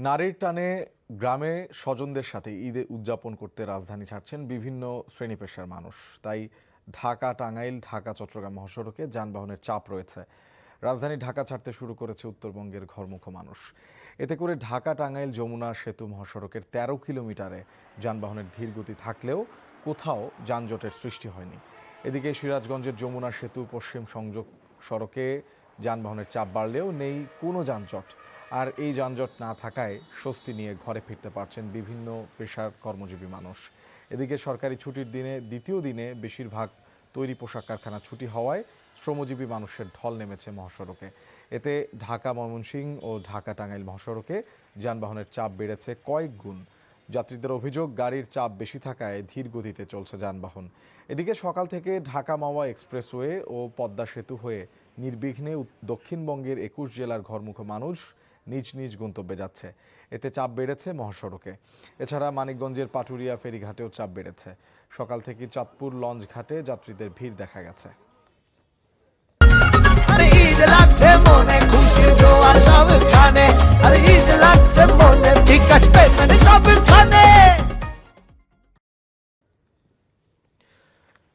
নারীর টানে গ্রামে স্বজনদের সাথে ঈদ উদযাপন করতে রাজধানী ছাড়ছেন বিভিন্ন শ্রেণী পেশার মানুষ। তাই ঢাকা টাঙ্গাইল ঢাকা চট্টগ্রাম মহাসড়কে যানবাহনের চাপ রয়েছে। রাজধানী ঢাকা ছাড়তে শুরু করেছে উত্তরবঙ্গের ঘরমুখো মানুষ। এতে করে ঢাকা টাঙ্গাইল যমুনা সেতু মহাসড়কের ১৩ কিলোমিটারে যানবাহনের ধীর গতি থাকলেও কোথাও যানজটের সৃষ্টি হয়নি। এদিকে সিরাজগঞ্জের যমুনা সেতু পশ্চিম সংযোগ সড়কে যানবাহনের চাপ বাড়লেও নেই কোনো যানজট। আর এই যানজট না থাকায় স্বস্তি নিয়ে ঘরে ফিরতে পারছেন বিভিন্ন পেশার কর্মজীবী মানুষ। এদিকে সরকারি ছুটির দিনে দ্বিতীয় দিনে বেশিরভাগ তৈরি পোশাক কারখানা ছুটি হওয়ায় শ্রমজীবী মানুষের ঢল নেমেছে মহাসড়কে। এতে ঢাকা ময়মনসিংহ ও ঢাকা টাঙ্গাইল মহাসড়কে যানবাহনের চাপ বেড়েছে কয়েক গুণ। যাত্রীদের অভিযোগ, গাড়ির চাপ বেশি থাকায় ধীর গতিতে চলছে যানবাহন। এদিকে সকাল থেকে ঢাকা মাওয়া এক্সপ্রেসওয়ে ও পদ্মা সেতু হয়ে নির্বিঘ্নে দক্ষিণবঙ্গের ২১ জেলার ঘরমুখো মানুষ নিজ নিজ গন্তব্যে যাচ্ছে। এতে চাপ বেড়েছে মহাসড়কে। এছাড়া মানিকগঞ্জের পাটুরিয়া ফেরিঘাটেও চাপ বেড়েছে। সকাল থেকে চাঁদপুর লঞ্চ ঘাটে যাত্রীদের ভিড় দেখা গেছে।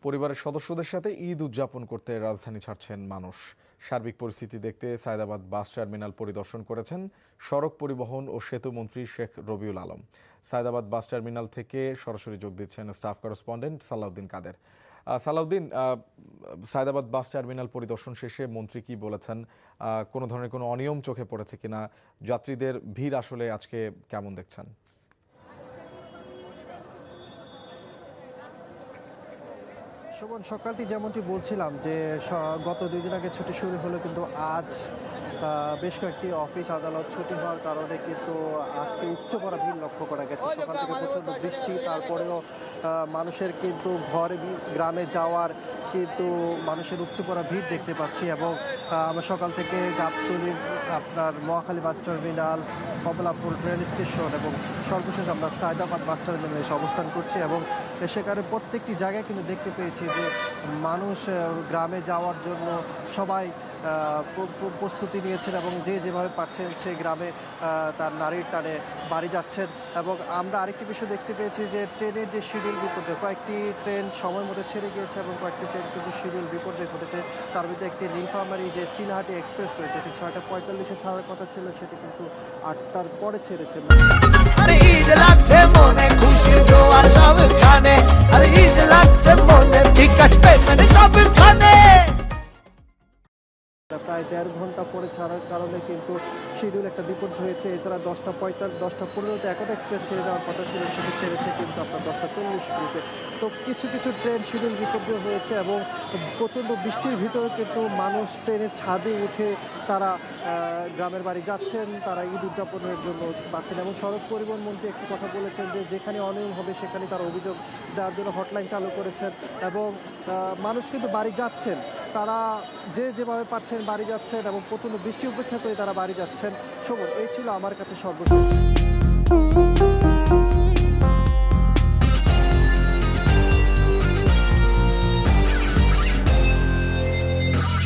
পরিবারের সদস্যদের সাথে ঈদ উদযাপন করতে রাজধানী ছাড়ছেন মানুষ। সার্বিক পরিস্থিতি দেখতে সায়দাবাদ বাস টার্মিনাল পরিদর্শন করেছেন সড়ক পরিবহন ও সেতু মন্ত্রী শেখ রবিউল আলম। সায়দাবাদ বাস টার্মিনাল থেকে সরাসরি যোগ দিচ্ছেন স্টাফ করেসপন্ডেন্ট সালাউদ্দিন কাদের। সালাউদ্দিন, সায়দাবাদ বাস টার্মিনাল পরিদর্শন শেষে মন্ত্রী কি বলেছেন? কোনো ধরনের কোনো অনিয়ম চোখে পড়েছে কিনা? যাত্রীদের ভিড় আসলে আজকে কেমন দেখছেন? শোভন, সকালটি যেমনটি বলছিলাম যে গত ২ দিন আগে ছুটি শুরু হলো, কিন্তু আজ বেশ কয়েকটি অফিস আদালত ছুটি হওয়ার কারণে কিন্তু আজকে উপচে পড়া ভিড় লক্ষ্য করা গেছে। সকাল থেকে প্রচণ্ড বৃষ্টি, তারপরেও মানুষের কিন্তু গ্রামে যাওয়ার কিন্তু মানুষের উপচে পড়া ভিড় দেখতে পাচ্ছি। এবং আমরা সকাল থেকে গাবতলীর আপনার Mohakhali bus terminal, Kamalapur rail station এবং সর্বশেষ আমরা সায়দাবাদ বাস টার্মিনালে এসে অবস্থান করছি। এবং সেখানে প্রত্যেকটি জায়গায় কিন্তু দেখতে পেয়েছি যে মানুষ গ্রামে যাওয়ার জন্য সবাই প্রস্তুতি নিয়েছেন এবং যে যেভাবে পারছেন সে গ্রামে তার নারীর টানে বাড়ি যাচ্ছেন। এবং আমরা আরেকটি বিষয় দেখতে পেয়েছি যে ট্রেনের যে শিডিউল বিপর্যয়, কয়েকটি ট্রেন সময় মতো ছেড়ে গিয়েছে এবং কয়েকটি ট্রেন কিন্তু শিডিউল বিপর্যয় ঘটেছে। তার মধ্যে একটি নীলফামারী যে চিনহাটি এক্সপ্রেস রয়েছে, এটি ৬:৪৫-এ ছাড়ার কথা ছিল, সেটি কিন্তু ৮টার পরে ছেড়েছে। প্রায় ১.৫ ঘন্টা পরে ছাড়ার কারণে কিন্তু শিডিউল একটা বিপর্যয় হয়েছে। এছাড়া ১০:১৫তে একটা এক্সপ্রেস ছেড়ে যাওয়ার কথা ছিল, সেটি ছেড়েছে কিন্তু আপনার ১০:৪০। তো কিছু কিছু ট্রেন শিডিউল বিপর্যয় হয়েছে এবং প্রচণ্ড বৃষ্টির ভিতরে কিন্তু মানুষ ট্রেনের ছাদে উঠে তারা গ্রামের বাড়ি যাচ্ছেন, তারা ঈদ উদযাপনের জন্য পাচ্ছেন। এবং সড়ক পরিবহন মন্ত্রী একটি কথা বলেছেন যে যেখানে অনিয়ম হবে সেখানে তারা অভিযোগ দেওয়ার জন্য হটলাইন চালু করেছেন। এবং মানুষ কিন্তু বাড়ি যাচ্ছেন, তারা যে যেভাবে পাচ্ছেন বাড়ি যাচ্ছেন এবং প্রচণ্ড বৃষ্টি উপেক্ষা করে তারা বাড়ি যাচ্ছেন। শোভন, এই ছিল আমার কাছে সর্বশেষ।